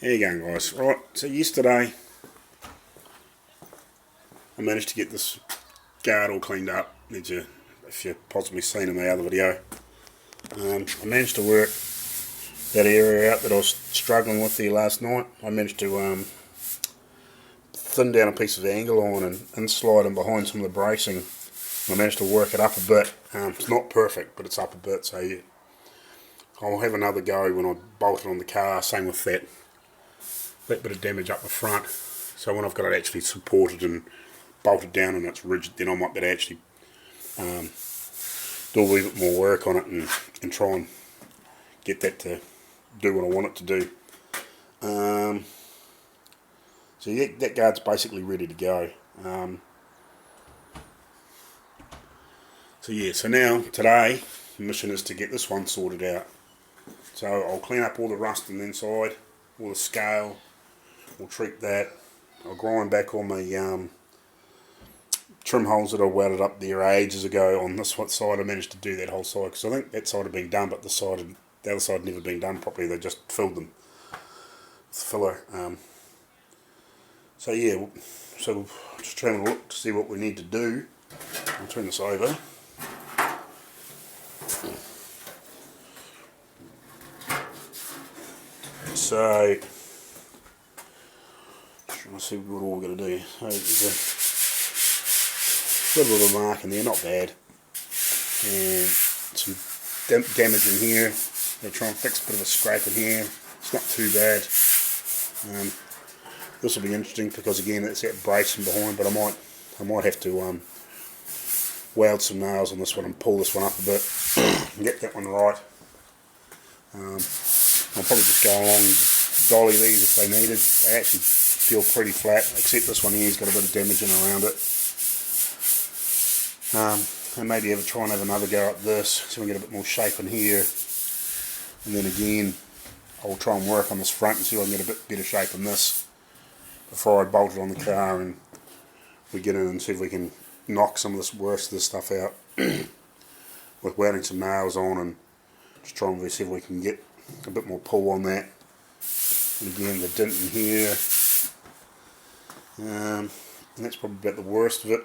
How you going, guys? Right, so yesterday I managed to get this guard all cleaned up. If you possibly seen in my other video, I managed to work that area out that I was struggling with there last night. I managed to thin down a piece of angle iron and slide in behind some of the bracing. I managed to work it up a bit. It's not perfect, but it's up a bit, so yeah. I'll have another go when I bolt it on the car. Same with that bit of damage up the front. So when I've got it actually supported and bolted down and it's rigid, then I might be able to actually do a wee bit more work on it and try and get that to do what I want it to do. So yeah, that guard's basically ready to go. So now, today, the mission is to get this one sorted out. So I'll clean up all the rust on the inside, all the scale, we'll treat that. I'll grind back all my trim holes that I welded up there ages ago on this side. I managed to do that whole side because I think that side had been done, but the other side had never been done properly. They just filled them with filler. So yeah, so just trying to look to see what we need to do. I'll turn this over. So trying to see what all we're going to do. So there's a little bit of a mark in there, not bad, and some damage in here. I'll try and fix a bit of a scrape in here. It's not too bad. This will be interesting because again it's that bracing behind, but I might have to weld some nails on this one and pull this one up a bit and get that one right. I'll probably just go along and just dolly these if they needed. They actually feel pretty flat, except this one here's got a bit of damage in around it. And maybe try and have another go at this so we can get a bit more shape in here. And then again, I'll try and work on this front and see if I can get a bit better shape in this before I bolt it on the car and we get in and see if we can knock some of this worst of this stuff out with welding some nails on and just try and see if we can get a bit more pull on that. And again, the dent in here, and that's probably about the worst of it.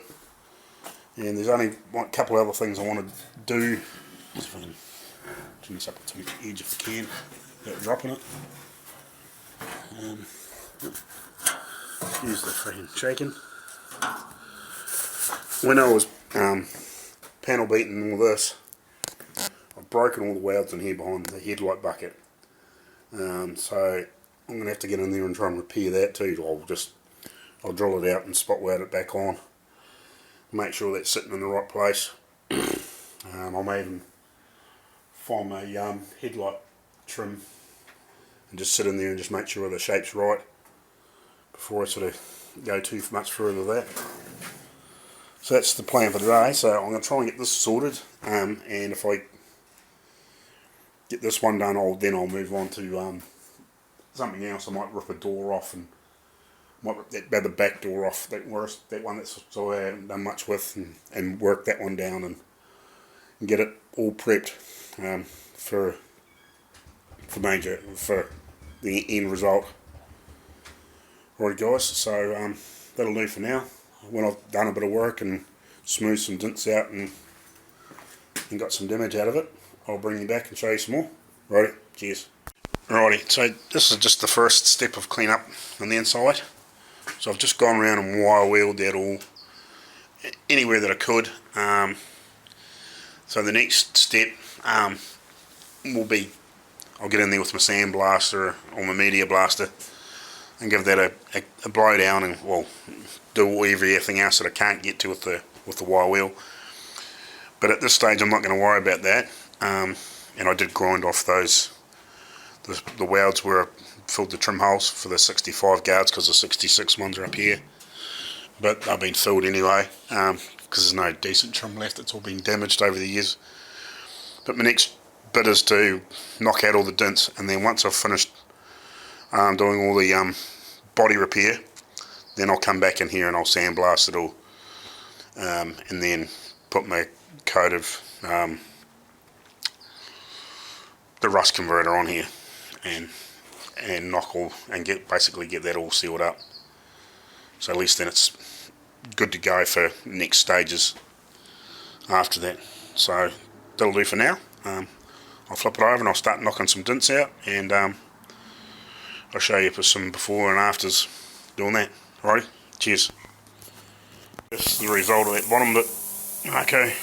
And there's only a couple of other things I want to do. Let's see if I can turn this up to the edge if I can without dropping it. Use the freaking shaking. When I was panel beating all this, I've broken all the welds in here behind the headlight bucket. So I'm going to have to get in there and try and repair that too. I'll drill it out and spot weld it back on. Make sure that's sitting in the right place. I may even find my headlight trim and just sit in there and just make sure the shape's right before I sort of go too much further with that. So that's the plan for today. So I'm going to try and get this sorted, and if I get this one done, then I'll move on to something else. I might rip a door off and might rip the back door off, that one that's so I haven't done much with, and work that one down and get it all prepped for the end result. Alright guys, so that'll do for now. When I've done a bit of work and smoothed some dents out and got some damage out of it, I'll bring you back and show you some more. Righty, cheers. Righty, so this is just the first step of clean up on the inside. So I've just gone around and wire wheeled that all anywhere that I could. So the next step will be, I'll get in there with my sand blaster or my media blaster and give that a blow down and do everything else that I can't get to with the wire wheel. But at this stage I'm not going to worry about that. And I did grind off the welds where I filled the trim holes for the 65 guards because the 66 ones are up here. But they've been filled anyway because there's no decent trim left. It's all been damaged over the years. But my next bit is to knock out all the dents, and then once I've finished doing all the body repair, then I'll come back in here and I'll sandblast it all, and then put my coat of the rust converter on here and and knock all and basically get that all sealed up. So at least then it's good to go for next stages after that. So that'll do for now. I'll flip it over and I'll start knocking some dints out, and I'll show you some before and afters doing that. Alrighty, cheers. This is the result of that bottom bit. Okay,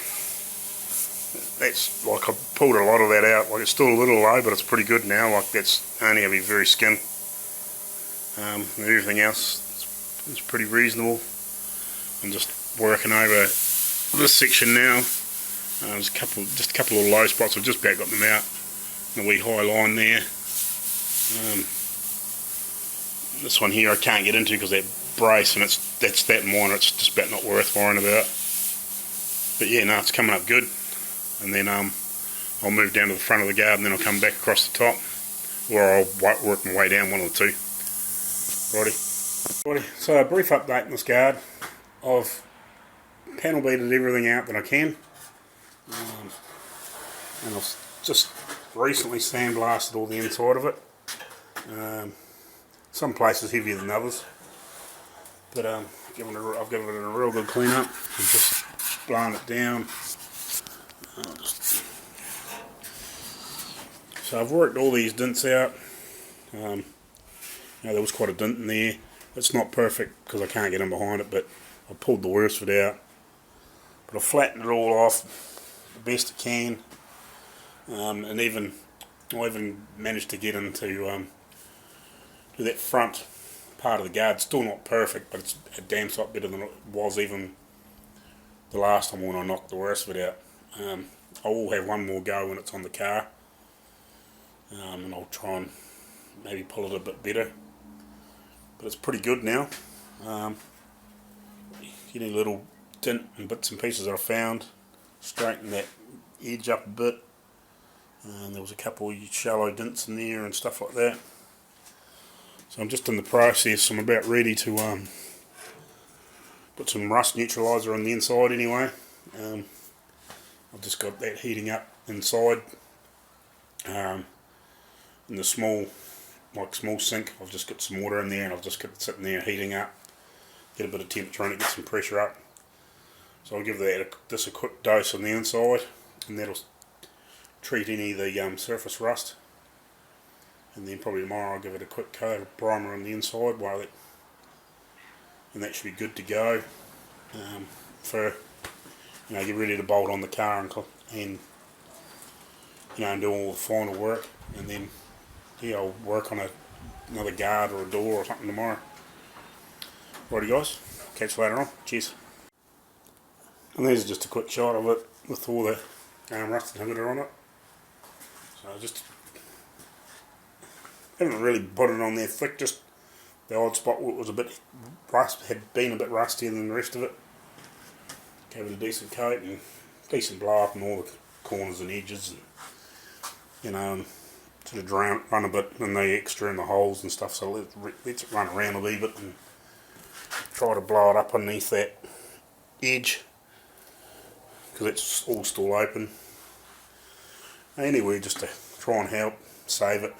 that's like I pulled a lot of that out. Like it's still a little low, but it's pretty good now. Like that's only going to be very skin. And everything else is pretty reasonable. I'm just working over this section now. There's just a couple of low spots. I've just about got them out. A wee high line there. This one here I can't get into because that brace, and that's that minor. It's just about not worth worrying about. But yeah, no, it's coming up good. And then I'll move down to the front of the guard, and then I'll come back across the top, or I'll work my way down, one of the two. Righty. So a brief update on this guard. I've panel beaded everything out that I can. And I've just recently sandblasted all the inside of it. Some places heavier than others, but I've given it a real good clean up and just blowing it down. So I've worked all these dints out. There was quite a dint in there. It's not perfect because I can't get in behind it, but I pulled the worst of it out. But I flattened it all off the best I can, and I even managed to get into to that front part of the guard. Still not perfect, but it's a damn sight better than it was even the last time when I knocked the worst of it out. I will have one more go when it's on the car, and I'll try and maybe pull it a bit better. But it's pretty good now. Any little dint and bits and pieces that I found, straighten that edge up a bit. There was a couple of shallow dints in there and stuff like that. So I'm just in the process. I'm about ready to put some rust neutralizer on the inside anyway. I've just got that heating up inside. In the small sink, I've just got some water in there, and I've just got it sitting there heating up. Get a bit of temperature on it, get some pressure up. So I'll give this a quick dose on the inside, and that'll treat any of the surface rust. And then probably tomorrow I'll give it a quick coat of primer on the inside, and that should be good to go for get ready to bolt on the car and do all the final work. And then I'll work on another guard or a door or something tomorrow. Righty guys, catch you later on. Cheers. And there's just a quick shot of it with all the rust inhibitor on it. So I just haven't really put it on there thick, just the odd spot where it was a bit had been a bit rustier than the rest of it. Gave it a decent coat and decent blow up in all the corners and edges, and sort of run a bit in the extra in the holes and stuff. So let's it run around a wee bit and try to blow it up underneath that edge, because it's all still open. Anyway, just to try and help save it.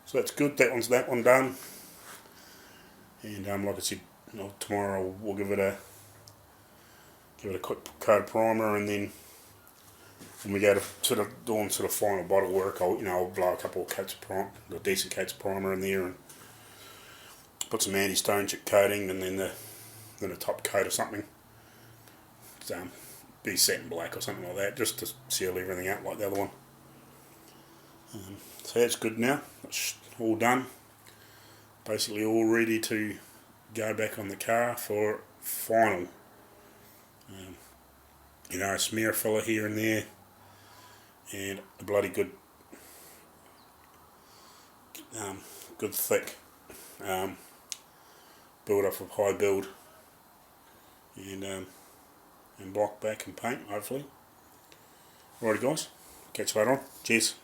So that's good. That one done. And like I said, tomorrow we'll give it a quick coat of primer, and then when we go to sort of doing final bottle work, I'll blow a couple of coats of primer, decent coats of primer in there, and put some anti-stone chip coating, and then a top coat or something. Be satin black or something like that, just to seal everything out like the other one. So that's good now. It's all done. Basically all ready to go back on the car for final. A smear filler here and there, and a bloody good thick build up of high build, and block back and paint hopefully. Alrighty guys, catch you later on. Cheers.